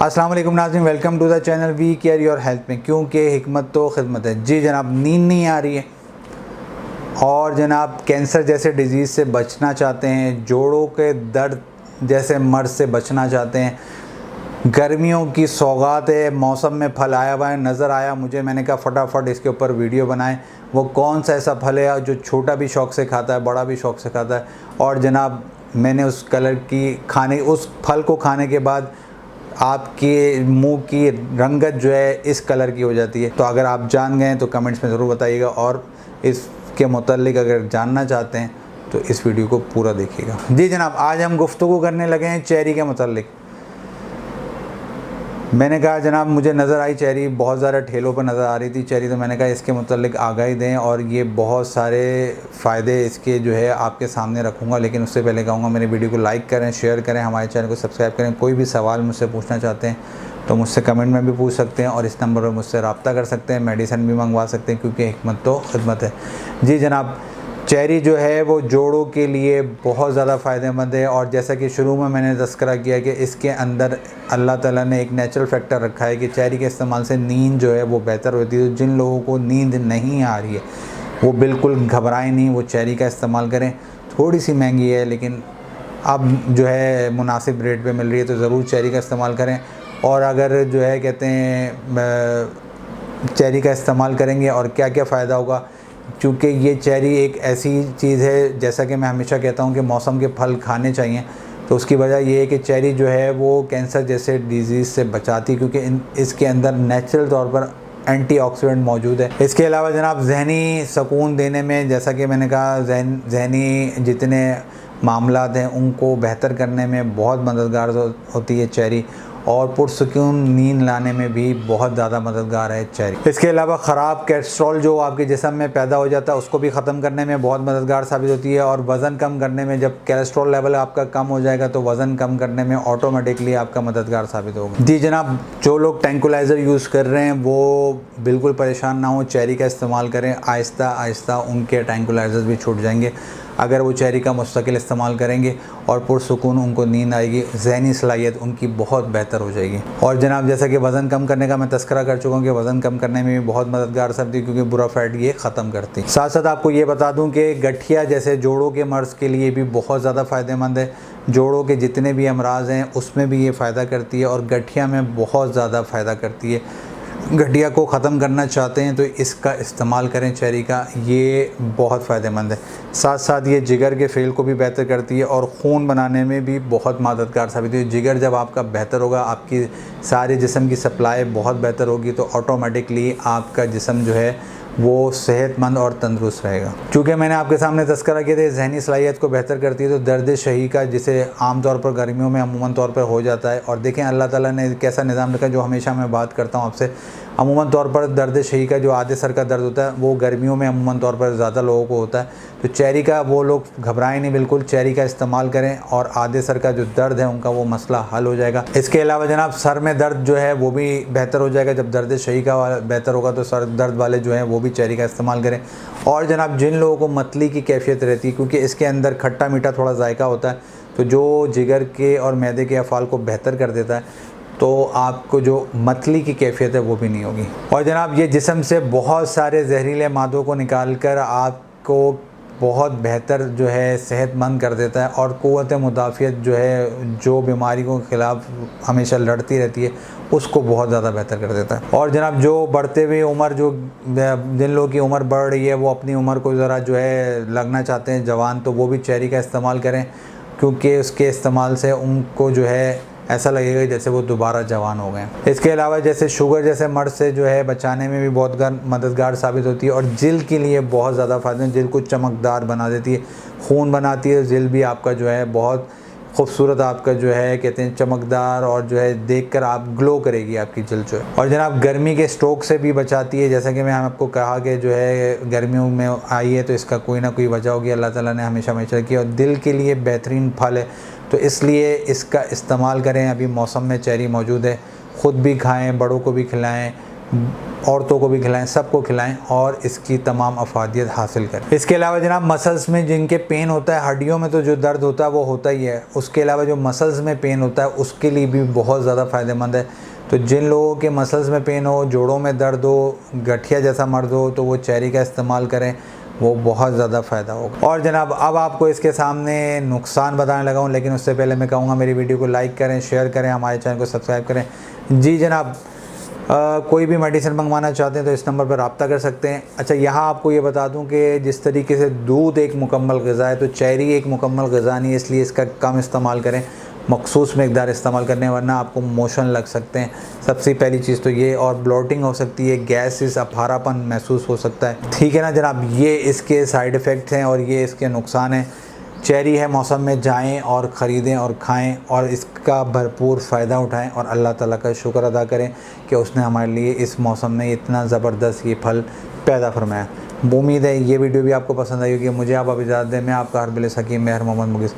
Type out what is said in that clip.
अस्सलाम वालेकुम नाज़रीन, welcome to the channel we care your health में, क्योंकि हिकमत तो खिदमत है। जी जनाब, नींद नहीं आ रही है और जनाब कैंसर जैसे डिज़ीज़ से बचना चाहते हैं, जोड़ों के दर्द जैसे मर्ज से बचना चाहते हैं, गर्मियों की सौगात है, मौसम में फल आया हुआ है, नज़र आया मुझे, मैंने कहा फटाफट इसके ऊपर वीडियो बनाएं। वो कौन सा ऐसा फल है जो छोटा भी शौक़ से खाता है, बड़ा भी शौक़ से खाता है। और जनाब मैंने उस फल को खाने के बाद आपके मुंह की रंगत जो है इस कलर की हो जाती है। तो अगर आप जान गए तो कमेंट्स में ज़रूर बताइएगा, और इसके मुताल्लिक अगर जानना चाहते हैं तो इस वीडियो को पूरा देखिएगा। जी जनाब, आज हम गुफ्तगू करने लगे हैं चेरी के मुताल्लिक। मैंने कहा जनाब मुझे नज़र आई चेरी, बहुत ज़्यादा ठेलों पर नज़र आ रही थी चेरी, तो मैंने कहा इसके मुताल्लिक आगाही दें और ये बहुत सारे फ़ायदे इसके जो है आपके सामने रखूँगा। लेकिन उससे पहले कहूँगा मेरी वीडियो को लाइक करें, शेयर करें, हमारे चैनल को सब्सक्राइब करें। कोई भी सवाल मुझसे पूछना चाहते हैं तो मुझसे कमेंट में भी पूछ सकते हैं और इस नंबर पर मुझसे रब्ता कर सकते हैं, मेडिसिन भी मंगवा सकते हैं, क्योंकि हिकमत तो खिदमत है। जी जनाब, चेरी जो है वो जोड़ों के लिए बहुत ज़्यादा फ़ायदेमंद है, और जैसा कि शुरू में मैंने तज़किरा किया कि इसके अंदर अल्लाह ताला ने एक नेचुरल फैक्टर रखा है कि चेरी के इस्तेमाल से नींद जो है वो बेहतर होती है। तो जिन लोगों को नींद नहीं आ रही है वो बिल्कुल घबराएं नहीं, वो चेरी का इस्तेमाल करें। थोड़ी सी महंगी है लेकिन अब जो है मुनासिब रेट पे मिल रही है, तो ज़रूर चेरी का इस्तेमाल करें। और अगर जो है कहते हैं चेरी का इस्तेमाल करेंगे और क्या क्या फ़ायदा होगा, क्योंकि ये चेरी एक ऐसी चीज़ है, जैसा कि मैं हमेशा कहता हूँ कि मौसम के फल खाने चाहिए, तो उसकी वजह ये है कि चेरी जो है वो कैंसर जैसे डिज़ीज़ से बचाती है, क्योंकि इसके अंदर नेचुरल तौर पर एंटीऑक्सीडेंट मौजूद है। इसके अलावा जनाब जहनी सुकून देने में, जैसा कि मैंने कहा, जहनी जितने मामलात हैं उनको बेहतर करने में बहुत मददगार होती है चेरी, और पुरसुकून नींद लाने में भी बहुत ज़्यादा मददगार है चेरी। इसके अलावा ख़राब कोलेस्ट्रॉल जो आपके जिस्म में पैदा हो जाता है उसको भी ख़त्म करने में बहुत मददगार साबित होती है, और वज़न कम करने में, जब कोलेस्ट्रॉल लेवल आपका कम हो जाएगा तो वज़न कम करने में ऑटोमेटिकली आपका मददगार साबित होगा। जी जनाब, जो लोग ट्रैंक्विलाइज़र यूज़ कर रहे हैं वो बिल्कुल परेशान ना हो, चेरी का इस्तेमाल करें। आहिस्ता आहिस्ता उनके ट्रैंक्विलाइज़र्स भी छूट जाएंगे अगर वो चेरी का मुस्तकिल इस्तेमाल करेंगे, और पुरसुकून उनको नींद आएगी, ज़हनी सलाहियत उनकी बहुत बेहतर हो जाएगी। और जनाब जैसा कि वज़न कम करने का मैं तज़किरा कर चुका हूँ कि वज़न कम करने में भी बहुत मददगार साबित है, क्योंकि बुरा फैट ये ख़त्म करती है। साथ साथ आपको ये बता दूँ कि गठिया जैसे जोड़ों के मर्ज़ के लिए भी बहुत ज़्यादा फ़ायदेमंद है। जोड़ों के जितने भी अमराज हैं उसमें भी ये फ़ायदा करती है, और गठिया में बहुत ज़्यादा फ़ायदा करती है। गठिया को ख़त्म करना चाहते हैं तो इसका इस्तेमाल करें चेरी का, ये बहुत फ़ायदेमंद है। साथ साथ ये जिगर के फेल को भी बेहतर करती है और ख़ून बनाने में भी बहुत मददगार साबित है। जिगर जब आपका बेहतर होगा, आपकी सारे जिस्म की सप्लाई बहुत बेहतर होगी, तो ऑटोमेटिकली आपका जिस्म जो है वो सेहतमंद और तंदुरुस्त रहेगा। चूँकि मैंने आपके सामने तज़किरा किया था जहनी सलाहियत को बेहतर करती है, तो दर्द शही का, जिसे आमतौर पर गर्मियों में अमूमन तौर पर हो जाता है, और देखें अल्लाह ताला ने कैसा निज़ाम रखा, जो हमेशा मैं बात करता हूँ आपसे, अमूमन तौर पर दर्द शही का जो आधे सर का दर्द होता है वो गर्मियों में अमूमन तौर पर ज़्यादा लोगों को होता है। तो चेरी का, वो लोग घबराएं नहीं, बिल्कुल चेरी का इस्तेमाल करें और आधे सर का जो दर्द है उनका वो मसला हल हो जाएगा। इसके अलावा जनाब सर में दर्द जो है वो भी बेहतर हो जाएगा। जब दर्द शही का बेहतर होगा तो सर दर्द वाले जो हैं वो भी चेरी का इस्तेमाल करें। और जनाब जिन लोगों को मतली की कैफियत रहती है, क्योंकि इसके अंदर खट्टा मीठा थोड़ा जायका होता है, तो जो जिगर के और मैदे के अफ़ाल को बेहतर कर देता है, तो आपको जो मतली की कैफियत है वो भी नहीं होगी। और जनाब ये जिस्म से बहुत सारे जहरीले मादों को निकाल कर आपको बहुत बेहतर जो है सेहतमंद कर देता है, और क़ुव्वत मुदाफ़ियत जो है, जो बीमारियों के ख़िलाफ़ हमेशा लड़ती रहती है, उसको बहुत ज़्यादा बेहतर कर देता है। और जनाब जो बढ़ते हुए उम्र, जिन लोगों की उम्र बढ़ रही है, वो अपनी उम्र को ज़रा जो है लगना चाहते हैं जवान, तो वो भी चेरी का इस्तेमाल करें, क्योंकि उसके इस्तेमाल से उनको जो है ऐसा लगेगा जैसे वो दोबारा जवान हो गए। इसके अलावा जैसे शुगर जैसे मर्ज़ से जो है बचाने में भी बहुत मददगार साबित होती है, और जिल्द के लिए बहुत ज़्यादा फ़ायदा है। जिल्द को चमकदार बना देती है, खून बनाती है, जिल्द भी आपका जो है बहुत खूबसूरत, आपका जो है कहते हैं चमकदार, और जो है देखकर आप ग्लो करेगी आपकी जिल्द जो है। और जनाब गर्मी के स्ट्रोक से भी बचाती है, जैसा कि मैं आपको कहा कि जो है गर्मियों में आई है तो इसका कोई ना कोई वजह होगी, अल्लाह ताला ने हमेशा हमेशा की, और दिल के लिए बेहतरीन फल है, तो इसलिए इसका इस्तेमाल करें। अभी मौसम में चेरी मौजूद है, ख़ुद भी खाएं, बड़ों को भी खिलाएं, औरतों को भी खिलाएं, सबको खिलाएं और इसकी तमाम अफादियत हासिल करें। इसके अलावा जनाब मसल्स में जिनके पेन होता है, हड्डियों में तो जो दर्द होता है वो होता ही है, उसके अलावा जो मसल्स में पेन होता है उसके लिए भी बहुत ज़्यादा फ़ायदेमंद है। तो जिन लोगों के मसल्स में पेन हो, जोड़ों में दर्द हो, गठिया जैसा मर्द हो, तो वो चेरी का इस्तेमाल करें, वो बहुत ज़्यादा फ़ायदा होगा। और जनाब अब आपको इसके सामने नुकसान बताने लगा हूँ, लेकिन उससे पहले मैं कहूँगा मेरी वीडियो को लाइक करें, शेयर करें, हमारे चैनल को सब्सक्राइब करें। जी जनाब, कोई भी मेडिसिन मंगवाना चाहते हैं तो इस नंबर पर रब्ता कर सकते हैं। अच्छा, यहाँ आपको ये बता दूं कि जिस तरीके से दूध एक मुकम्मल ग़िज़ा है, तो चेरी एक मुकम्मल ग़िज़ा नहीं है, इसलिए इसका कम इस्तेमाल करें, मखसूस मकदार इस्तेमाल करने, वरना आपको मोशन लग सकते हैं। सबसे पहली चीज़ तो ये, और ब्लोटिंग हो सकती है, गैस अफारापन महसूस हो सकता है। ठीक है ना जनाब, ये इसके साइड इफ़ेक्ट्स हैं और ये इसके नुकसान हैं। चेरी है, मौसम में जाएं और ख़रीदें और खाएं और इसका भरपूर फ़ायदा उठाएं और अल्लाह ताला का शुक्र अदा करें कि उसने हमारे लिए इस मौसम में इतना ज़बरदस्त ये फल पैदा फरमाया। उम्मीद है ये वीडियो भी आपको पसंद आई होगी। मुझे आप इजाज़त दें, मैं आपका हरबिल हकीम मेहर मोहम्मद मुगिस।